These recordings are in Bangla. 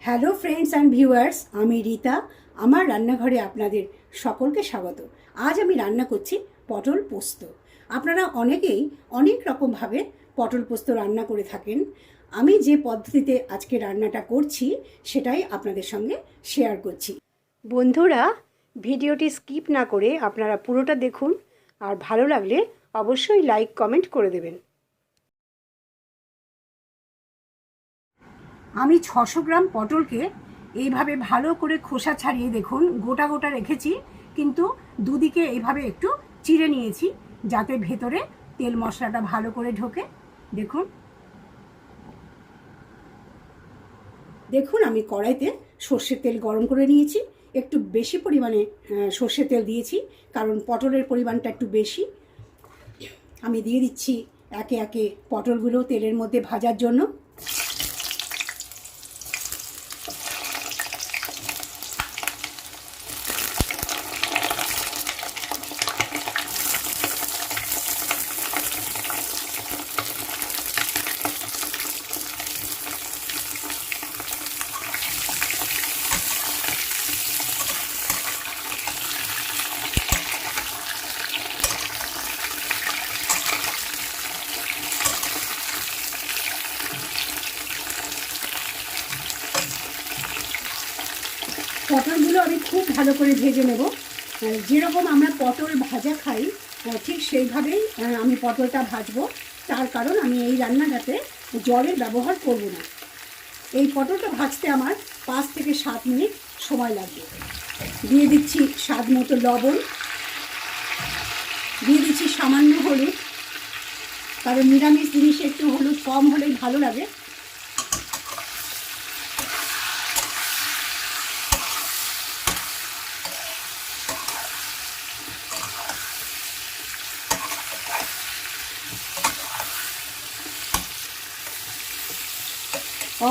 হ্যালো ফ্রেন্ডস অ্যান্ড ভিউয়ার্স, আমি রীতা। আমার রান্নাঘরে আপনাদের সকলকে স্বাগত। আজ আমি রান্না করছি পটল পোস্ত। আপনারা অনেকেই অনেক রকমভাবে পটল পোস্ত রান্না করে থাকেন। আমি যে পদ্ধতিতে আজকে রান্নাটা করছি সেটাই আপনাদের সঙ্গে শেয়ার করছি। বন্ধুরা, ভিডিওটি স্কিপ না করে আপনারা পুরোটা দেখুন, আর ভালো লাগলে অবশ্যই লাইক কমেন্ট করে দেবেন। আমি 600 গ্রাম পটলকে এইভাবে ভালো করে খোসা ছাড়িয়ে দেখুন গোটা গোটা রেখেছি, কিন্তু দুদিকে এইভাবে একটু চিড়ে নিয়েছি যাতে ভেতরে তেল মশলাটা ভালো করে ঢোকে। দেখুন দেখুন আমি কড়াইতে সর্ষের তেল গরম করে নিয়েছি। একটু বেশি পরিমাণে সর্ষের তেল দিয়েছি, কারণ পটলের পরিমাণটা একটু বেশি। আমি দিয়ে দিচ্ছি একে একে পটলগুলো তেলের মধ্যে ভাজার জন্য। পটলগুলো আমি খুব ভালো করে ভেজে নেব। যেরকম আমরা পটল ভাজা খাই ঠিক সেইভাবেই আমি পটলটা ভাজবো। তার কারণ আমি এই রান্নাটাতে জলের ব্যবহার করব না। এই পটলটা ভাজতে আমার 5 থেকে 7 মিনিট সময় লাগবে। দিয়ে দিচ্ছি স্বাদ মতো লবণ, দিয়ে দিচ্ছি সামান্য হলুদ, কারণ নিরামিষ জিনিসে একটু হলুদ কম হলেই ভালো লাগে।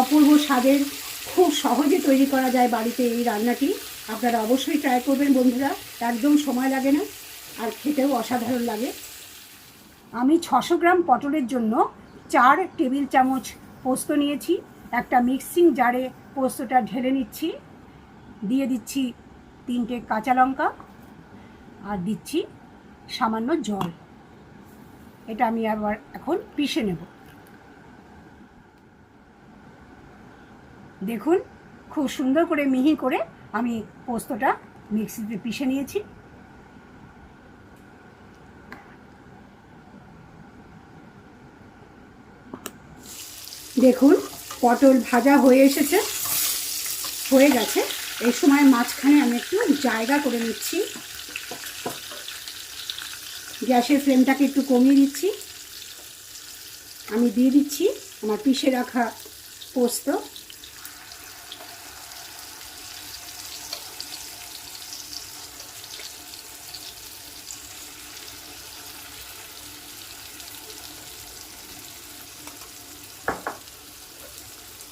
অপূর্ব স্বাদের, খুব সহজে তৈরি করা যায় বাড়িতে এই রান্নাটি। আপনারা অবশ্যই ট্রাই করবেন বন্ধুরা, একদম সময় লাগে না আর খেতেও অসাধারণ লাগে। আমি 600 গ্রাম পটলের জন্য 4 টেবিল চামচ পোস্ত নিয়েছি। একটা মিক্সিং জারে পোস্তটা ঢেলে নিচ্ছি। দিয়ে দিচ্ছি 3টে কাঁচা লঙ্কা আর দিচ্ছি সামান্য জল। এটা আমি আবার এখন পিষে নেব। দেখুন খুব সুন্দর করে মিহি করে আমি পোস্তটা মিক্সিতে পিষে নিয়েছি। দেখুন পটল ভাজা হয়ে এসেছে, হয়ে গেছে। এই সময় মাঝখানে আমি একটু জায়গা করে নিচ্ছি। গ্যাসের ফ্লেমটাকে একটু কমিয়ে দিচ্ছি। আমি দিয়ে দিচ্ছি আমার পিষে রাখা পোস্ত।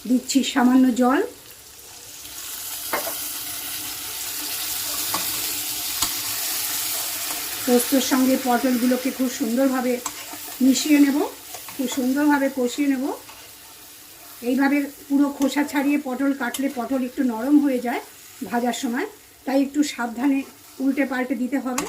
দিচ্ছি সামান্য জল। পোস্তর সঙ্গে পটলগুলোকে খুব সুন্দরভাবে মিশিয়ে নেব, খুব সুন্দরভাবে কষিয়ে নেব। এইভাবে পুরো খোসা ছাড়িয়ে পটল কাটলে পটল একটু নরম হয়ে যায় ভাজার সময়, তাই একটু সাবধানে উল্টে পাল্টে দিতে হবে।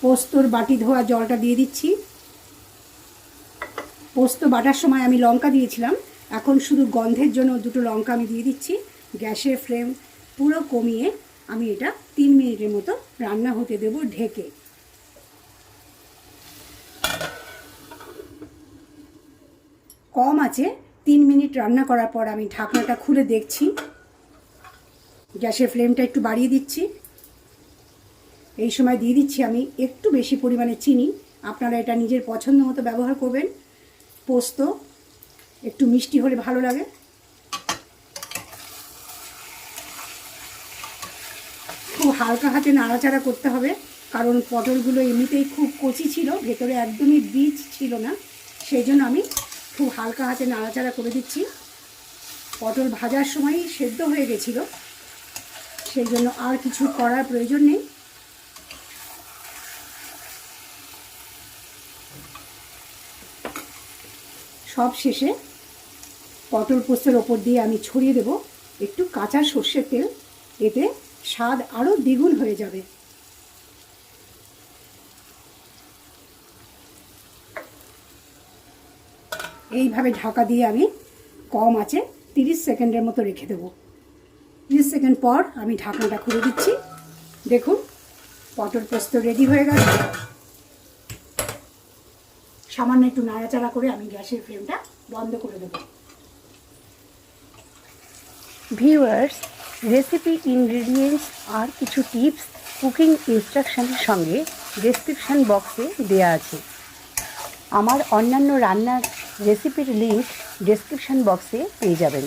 পোস্তর বাটি ধোয়া জলটা দিয়ে দিচ্ছি। পোস্ত বাটার সময় আমি লঙ্কা দিয়েছিলাম, এখন শুধু গন্ধের জন্য 2টো লঙ্কা আমি দিয়ে দিচ্ছি। গ্যাসের ফ্লেম পুরো কমিয়ে আমি এটা 3 মিনিটের মতো রান্না হতে দেব ঢেকে। কম আছে 3 মিনিট রান্না করার পর আমি ঢাকনাটা খুলে দেখছি। গ্যাসের ফ্লেমটা একটু বাড়িয়ে দিচ্ছি। এই সময় দিয়ে দিচ্ছি আমি একটু বেশি পরিমাণে চিনি। আপনারা এটা নিজের পছন্দ মতো ব্যবহার করবেন। পোস্ত একটু মিষ্টি হলে ভালো লাগে। খুব হালকা হাতে নাড়াচাড়া করতে হবে, কারণ পটলগুলো এমনিতেই খুব কচি ছিল, ভেতরে একদমই বীজ ছিল না, সেই জন্য আমি খুব হালকা হাতে নাড়াচাড়া করে দিচ্ছি। পটল ভাজার সময়ই সেদ্ধ হয়ে গেছিলো, সেই জন্য আর কিছু করার প্রয়োজন নেই। সব শেষে পটল পোস্তের ওপর দিয়ে আমি ছড়িয়ে দেব একটু কাঁচা সর্ষের তেল, এতে স্বাদ আরও দ্বিগুণ হয়ে যাবে। এইভাবে ঢাকা দিয়ে আমি কম আঁচে 30 সেকেন্ডের মতো রেখে দেবো। 30 সেকেন্ড পর আমি ঢাকনাটা খুলে দিচ্ছি। দেখুন পটল পোস্ত রেডি হয়ে গেছে। সামান্য একটু নাড়াচাড়া করে আমি গ্যাসের ফ্লেমটা বন্ধ করে দেবো। ভিউয়ার্স, রেসিপি ইনগ্রেডিয়েন্টস আর কিছু টিপস কুকিং ইনস্ট্রাকশনের সঙ্গে ডেসক্রিপশান বক্সে দেয়া আছে। আমার অন্যান্য রান্নার রেসিপির লিঙ্ক ডেসক্রিপশান বক্সে পেয়ে যাবেন।